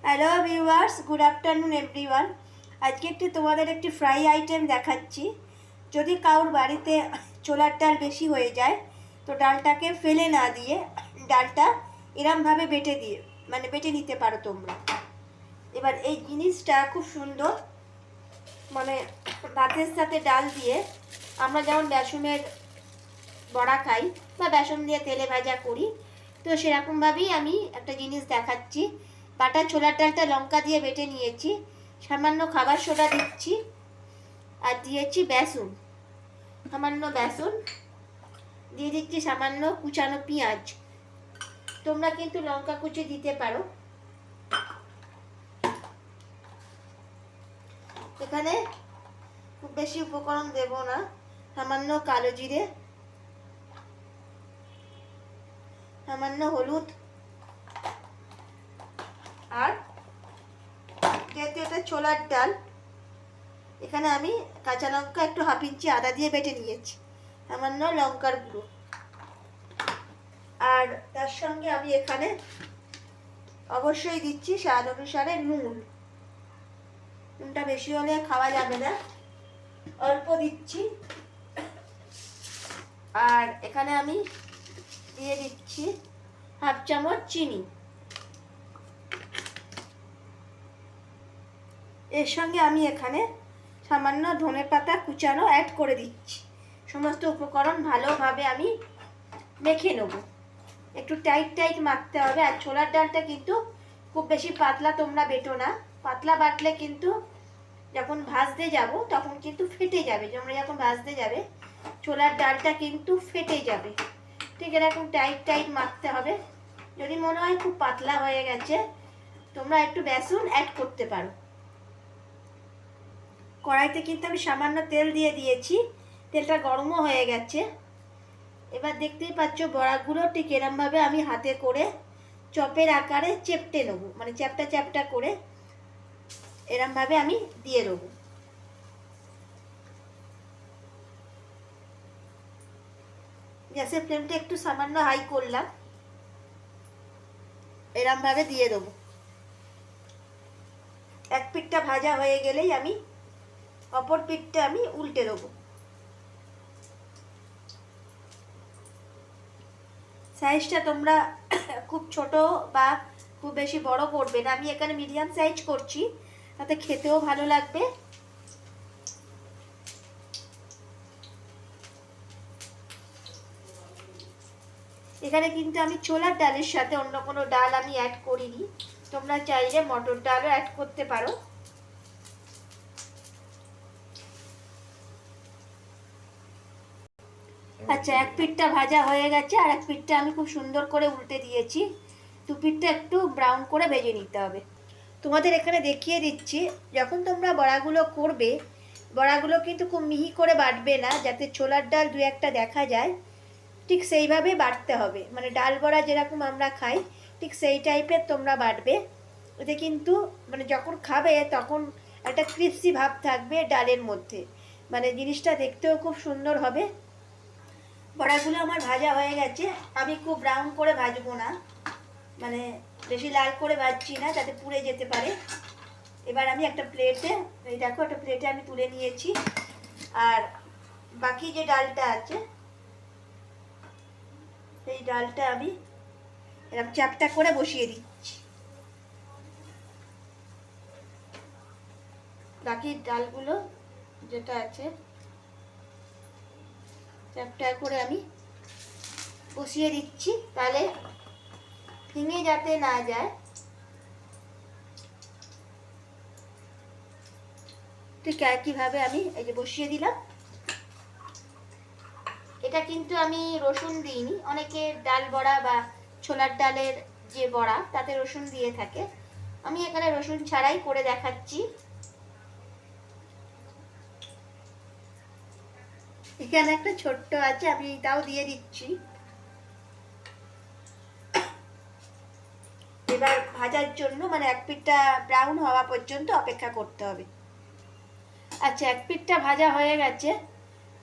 Hello viewers, good afternoon everyone. আজকে তোমাদের একটি ফ্রাই আইটেম দেখাচ্ছি। যদি কারোর বাড়িতে ছোলার ডাল বেশি হয়ে যায় তো ডালটাকে ফেলে না দিয়ে ডালটা এরমভাবে বেটে নিতে পারো তোমরা। এবার এই জিনিসটা খুব সুন্দর, মানে ভাতের সাথে ডাল দিয়ে আমরা যেমন বেসনের বড়া খাই বা বেসন দিয়ে তেলে ভাজা করি, তো সেরকমভাবেই আমি একটা জিনিস দেখাচ্ছি। বাটা ছোলার ডালটা লঙ্কা দিয়ে বেটে নিয়েছি, সামান্য খাবার সোডা দিচ্ছি, আর দিয়েছি বেসন, সামান্য বেসন দিয়ে দিচ্ছি, সামান্য কুচানো পেঁয়াজ। তোমরা কিন্তু লঙ্কা কুচি দিতে পারো। এখানে খুব বেশি উপকরণ দেব না, সামান্য কালো জিরে, সামান্য হলুদ, আর যেহেতু এটা ছোলার ডাল এখানে আমি কাঁচা লঙ্কা একটু হাফ ইঞ্চি আদা দিয়ে বেটে নিয়েছি, সামান্য লঙ্কার গুঁড়ো, আর তার সঙ্গে আমি এখানে অবশ্যই দিচ্ছি স্বাদ অনুসারে নুন। নুনটা বেশি হলে খাওয়া যাবে না, অল্প দিচ্ছি। আর এখানে আমি দিয়ে দিচ্ছি হাফ চামচ চিনি। এর সঙ্গে আমি এখানে সামান্য ধনেপাতা কুচানো অ্যাড করে দিচ্ছি। সমস্ত উপকরণ ভালোভাবে আমি মেখে নেব। একটু টাইট টাইট মাখতে হবে। আর ছোলার ডালটা কিন্তু খুব বেশি পাতলা তোমরা বেটো না, পাতলা বাটলে কিন্তু যখন ভাজতে যাব তখন কিন্তু ফেটে যাবে। তোমরা যখন ভাজতে যাবে ছোলার ডালটা কিন্তু ফেটে যাবে। ঠিক এরকম টাইট টাইট মাখতে হবে। যদি মনে হয় খুব পাতলা হয়ে গেছে তোমরা একটু বেসন অ্যাড করতে পারো। কড়াইতে কিন্তু আমি সামান্য তেল দিয়ে দিয়েছি, তেলটা গরমও হয়ে গেছে। এবার দেখতেই পাচ্ছ বড়াগুলো ঠিক এরমভাবে আমি হাতে করে চপের আকারে চেপটে নেবো, মানে চ্যাপটা চ্যাপটা করে এরমভাবে আমি দিয়ে দেবো। গ্যাসের ফ্লেমটা একটু সামান্য হাই করলাম, এরমভাবে দিয়ে দেবো। এক পিঠটা ভাজা হয়ে গেলেই আমি অপর পিঠটা আমি উল্টে দেবো। সাইজটা তোমরা খুব ছোট বা খুব বেশি বড় করবে না, আমি এখানে মিডিয়াম সাইজ করছি, তাতে খেতেও ভালো লাগবে। এখানে কিন্তু আমি ছোলার ডালের সাথে অন্য কোনো ডাল আমি অ্যাড করিনি, তোমরা চাইলে মটর ডালও অ্যাড করতে পারো। আচ্ছা, এক পিঠটা ভাজা হয়ে গেছে, আর এক পিঠটা আমি খুব সুন্দর করে উল্টে দিয়েছি। দু পিঠটা একটু ব্রাউন করে ভেজে নিতে হবে। তোমাদের এখানে দেখিয়ে দিচ্ছি, যখন তোমরা বড়াগুলো করবে বড়াগুলো কিন্তু খুব মিহি করে বাটবে না, যাতে ছোলার ডাল দু একটা দেখা যায়, ঠিক সেইভাবে বাটতে হবে। মানে ডাল বড়া যেরকম আমরা খাই ঠিক সেই টাইপের তোমরা বাটবে। এতে কিন্তু মানে যখন খাবে তখন একটা ক্রিস্পি ভাব থাকবে ডালের মধ্যে, মানে জিনিসটা দেখতেও খুব সুন্দর হবে। বড়াগুলো আমার ভাজা হয়ে গেছে, আমি খুব ব্রাউন করে ভাজবো না, মানে বেশি লাল করে ভাজছি না যাতে পুড়ে যেতে পারে। এবার আমি একটা প্লেটে, এই দেখো একটা প্লেটে আমি তুলে নিয়েছি, আর বাকি যে ডালটা আছে সেই ডালটা আমি এরকম চ্যাপটা করে বসিয়ে দিচ্ছি। বাকি ডালগুলো যেটা আছে চ্যাপটা করে আমি বসিয়ে দিচ্ছি, তাহলে ভেঙে যাতে না যায়। ঠিক একইভাবে আমি এই যে বসিয়ে দিলাম। এটা কিন্তু আমি রসুন দিইনি, অনেকে ডাল বড়া বা ছোলার ডালের যে বড়া তাতে রসুন দিয়ে থাকে, আমি এখানে রসুন ছাড়াই করে দেখাচ্ছি। এখানে একটা ছোট্ট আছে, আমি এটাও দিয়ে দিচ্ছি। এবার ভাজার জন্য মানে এক পিঠটা ব্রাউন হওয়া পর্যন্ত অপেক্ষা করতে হবে। আচ্ছা, এক পিঠটা ভাজা হয়ে গেছে,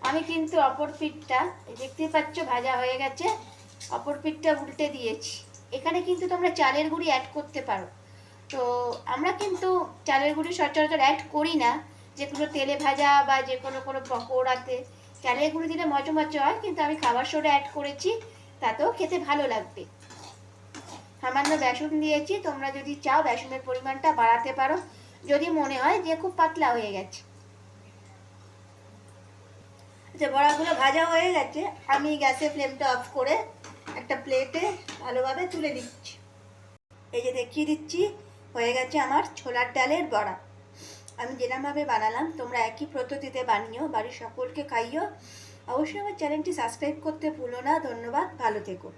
আমি কিন্তু অপর পিঠটা দেখতেই পাচ্ছ ভাজা হয়ে গেছে, অপর পিঠটা উল্টে দিয়েছি। এখানে কিন্তু তোমরা চালের গুঁড়ি অ্যাড করতে পারো, তো আমরা কিন্তু চালের গুঁড়ি সচরাচর অ্যাড করি না, যে কোনো তেলে ভাজা বা যে কোনো পকোড়াতে চালের গুঁড়ি দিলে মচমচে হয়, কিন্তু আমি খাবার সোডা অ্যাড করেছি, তাতেও খেতে ভালো লাগবে। সামান্য বেসন দিয়েছি, তোমরা যদি চাও বেসনের পরিমাণটা বাড়াতে পারো, যদি মনে হয় যে খুব পাতলা হয়ে গেছে। আচ্ছা, বড়াগুলো ভাজা হয়ে গেছে, আমি গ্যাসের ফ্লেমটা অফ করে একটা প্লেটে ভালোভাবে তুলে দিচ্ছি। এই যে দেখিয়ে দিচ্ছি, হয়ে গেছে আমার ছোলার ডালের বড়া। আমি যেরকমভাবে বানালাম তোমরা একই পদ্ধতিতে বানিও, বাড়ির সকলকে খাইও। অবশ্যই আমার চ্যানেলটি সাবস্ক্রাইব করতে ভুলো না। ধন্যবাদ, ভালো থেকো।